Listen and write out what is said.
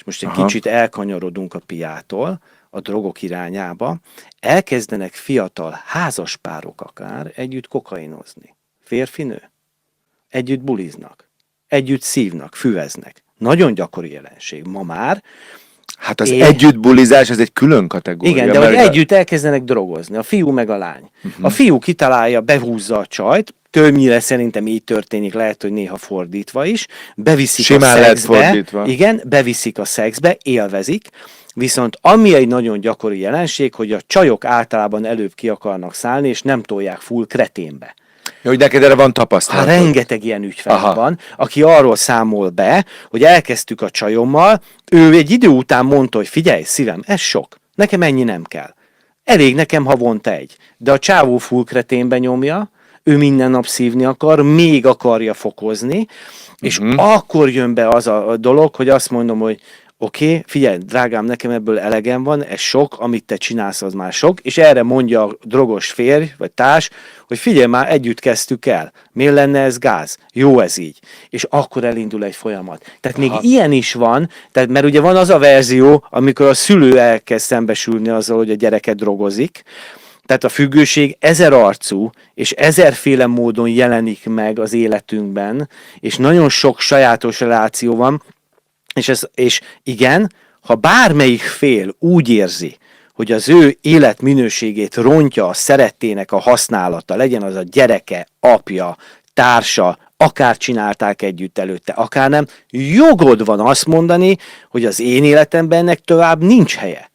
és most egy kicsit elkanyarodunk a piától, a drogok irányába, elkezdenek fiatal házaspárok akár együtt kokainozni. Férfi-nő. Együtt buliznak. Együtt szívnak, füveznek. Nagyon gyakori jelenség ma már. Hát az együttbulizás, ez egy külön kategória. Igen, de hogy együtt elkezdenek drogozni, a fiú meg a lány. A fiú kitalálja, behúzza a csajt, többnyire szerintem így történik, lehet, hogy néha fordítva is, beviszik simán a szexbe. Lehet fordítva. Igen, beviszik a szexbe, élvezik, viszont ami egy nagyon gyakori jelenség, hogy a csajok általában előbb ki akarnak szállni, és nem tolják full kreténbe. Hogy neked erre van tapasztalat. Rengeteg ilyen ügyfel van, aki arról számol be, hogy elkezdtük a csajommal, ő egy idő után mondta, hogy figyelj, szívem, ez sok, nekem ennyi nem kell. Elég nekem havonta egy. De a csávó full kreténbe nyomja, ő minden nap szívni akar, még akarja fokozni, és akkor jön be az a dolog, hogy azt mondom, hogy oké, figyelj, drágám, nekem ebből elegem van, ez sok, amit te csinálsz, az már sok, és erre mondja a drogos férj, vagy társ, hogy figyelj már, együtt kezdtük el. Miért lenne ez gáz? Jó ez így. És akkor elindul egy folyamat. Tehát még ilyen is van, tehát, mert ugye van az a verzió, amikor a szülő elkezd szembesülni azzal, hogy a gyereke drogozik, tehát a függőség ezerarcú, és ezerféle módon jelenik meg az életünkben, és nagyon sok sajátos reláció van, és igen, ha bármelyik fél úgy érzi, hogy az ő életminőségét rontja a szerettének a használata, legyen az a gyereke, apja, társa, akár csinálták együtt előtte, akár nem, jogod van azt mondani, hogy az én életemben ennek tovább nincs helye.